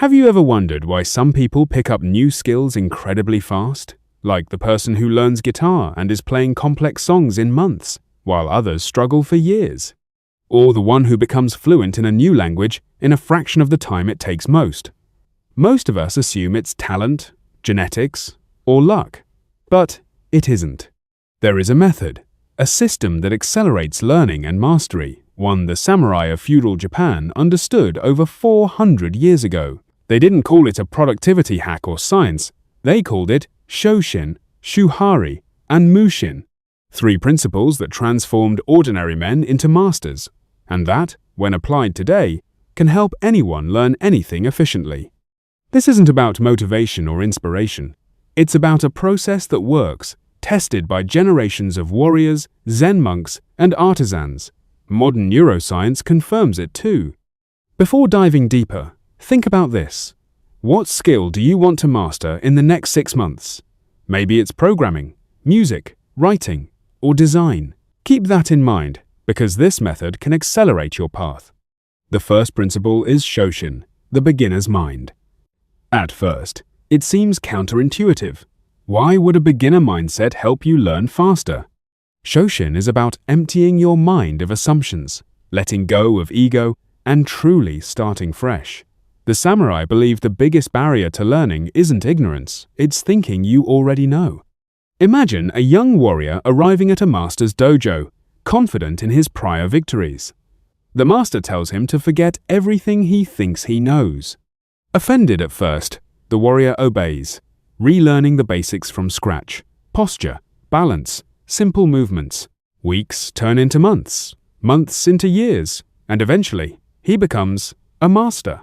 Have you ever wondered why some people pick up new skills incredibly fast? Like the person who learns guitar and is playing complex songs in months, while others struggle for years. Or the one who becomes fluent in a new language in a fraction of the time it takes most. Most of us assume it's talent, genetics, or luck. But it isn't. There is a method, a system that accelerates learning and mastery, one the samurai of feudal Japan understood over 400 years ago. They didn't call it a productivity hack or science. They called it Shoshin, Shuhari, and Mushin, 3 principles that transformed ordinary men into masters, and that, when applied today, can help anyone learn anything efficiently. This isn't about motivation or inspiration. It's about a process that works, tested by generations of warriors, Zen monks, and artisans. Modern neuroscience confirms it too. Before diving deeper, think about this. What skill do you want to master in the next 6 months? Maybe it's programming, music, writing, or design. Keep that in mind, because this method can accelerate your path. The first principle is Shoshin, the beginner's mind. At first, it seems counterintuitive. Why would a beginner mindset help you learn faster? Shoshin is about emptying your mind of assumptions, letting go of ego, and truly starting fresh. The samurai believed the biggest barrier to learning isn't ignorance, it's thinking you already know. Imagine a young warrior arriving at a master's dojo, confident in his prior victories. The master tells him to forget everything he thinks he knows. Offended at first, the warrior obeys, relearning the basics from scratch: posture, balance, simple movements. Weeks turn into months, months into years, and eventually, he becomes a master.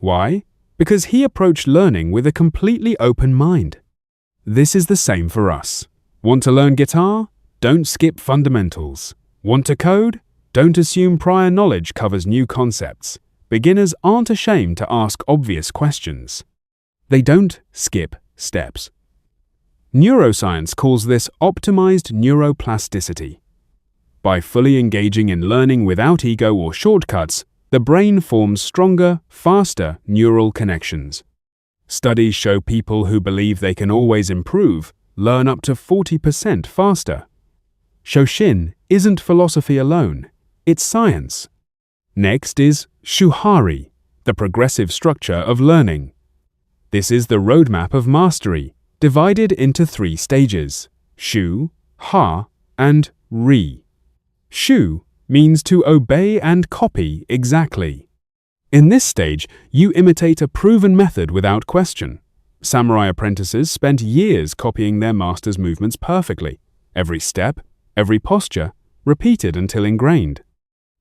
Why? Because he approached learning with a completely open mind. This is the same for us. Want to learn guitar? Don't skip fundamentals. Want to code? Don't assume prior knowledge covers new concepts. Beginners aren't ashamed to ask obvious questions. They don't skip steps. Neuroscience calls this optimized neuroplasticity. By fully engaging in learning without ego or shortcuts, the brain forms stronger, faster neural connections. Studies show people who believe they can always improve learn up to 40% faster. Shoshin isn't philosophy alone, it's science. Next is Shuhari, the progressive structure of learning. This is the roadmap of mastery, divided into 3 stages: Shu, Ha, and Ri. Shu means to obey and copy exactly. In this stage, you imitate a proven method without question. Samurai apprentices spent years copying their master's movements perfectly. Every step, every posture, repeated until ingrained.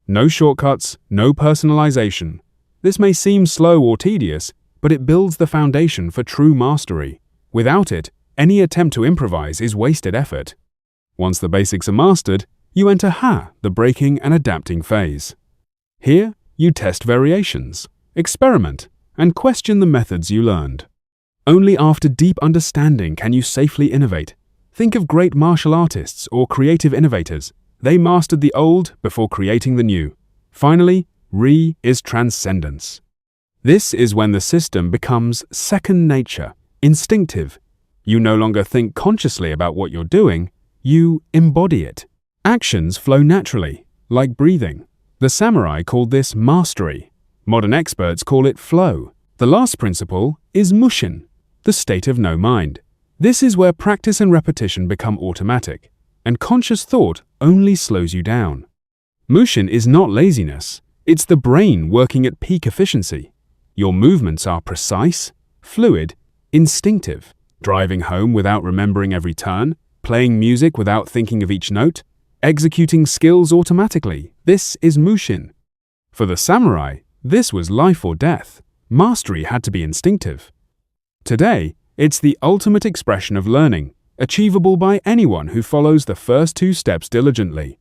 No shortcuts, no personalization. This may seem slow or tedious, but it builds the foundation for true mastery. Without it, any attempt to improvise is wasted effort. Once the basics are mastered, you enter Ha, the breaking and adapting phase. Here, you test variations, experiment, and question the methods you learned. Only after deep understanding can you safely innovate. Think of great martial artists or creative innovators. They mastered the old before creating the new. Finally, Ri is transcendence. This is when the system becomes second nature, instinctive. You no longer think consciously about what you're doing, you embody it. Actions flow naturally, like breathing. The samurai called this mastery. Modern experts call it flow. The last principle is mushin, the state of no mind. This is where practice and repetition become automatic, and conscious thought only slows you down. Mushin is not laziness, it's the brain working at peak efficiency. Your movements are precise, fluid, instinctive. Driving home without remembering every turn, playing music without thinking of each note, executing skills automatically. This is mushin. For the samurai, this was life or death. Mastery had to be instinctive. Today, it's the ultimate expression of learning, achievable by anyone who follows the first 2 steps diligently.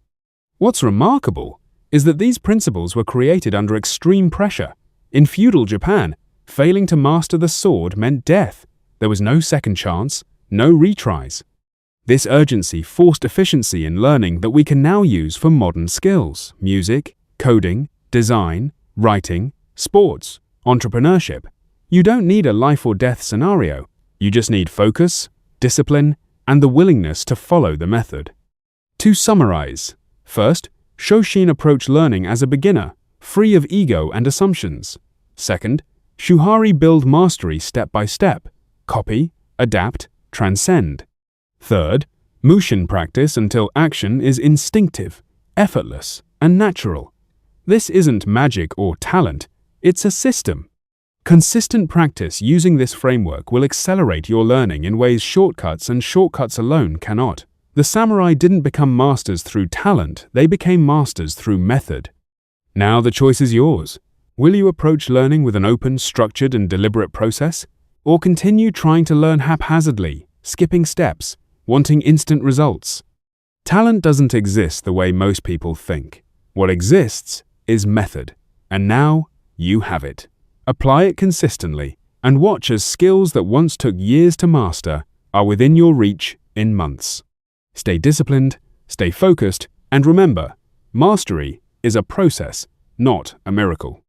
What's remarkable is that these principles were created under extreme pressure. In feudal Japan, failing to master the sword meant death. There was no second chance, no retries. This urgency forced efficiency in learning that we can now use for modern skills: music, coding, design, writing, sports, entrepreneurship. You don't need a life or death scenario. You just need focus, discipline, and the willingness to follow the method. To summarize, first, Shoshin approached learning as a beginner, free of ego and assumptions. Second, Shuhari build mastery step by step, copy, adapt, transcend. Third, Mushin practice until action is instinctive, effortless, and natural. This isn't magic or talent, it's a system. Consistent practice using this framework will accelerate your learning in ways shortcuts alone cannot. The samurai didn't become masters through talent, they became masters through method. Now the choice is yours. Will you approach learning with an open, structured, and deliberate process? Or continue trying to learn haphazardly, skipping steps, wanting instant results? Talent doesn't exist the way most people think. What exists is method. And now you have it. Apply it consistently, and watch as skills that once took years to master are within your reach in months. Stay disciplined, stay focused, and remember, mastery is a process, not a miracle.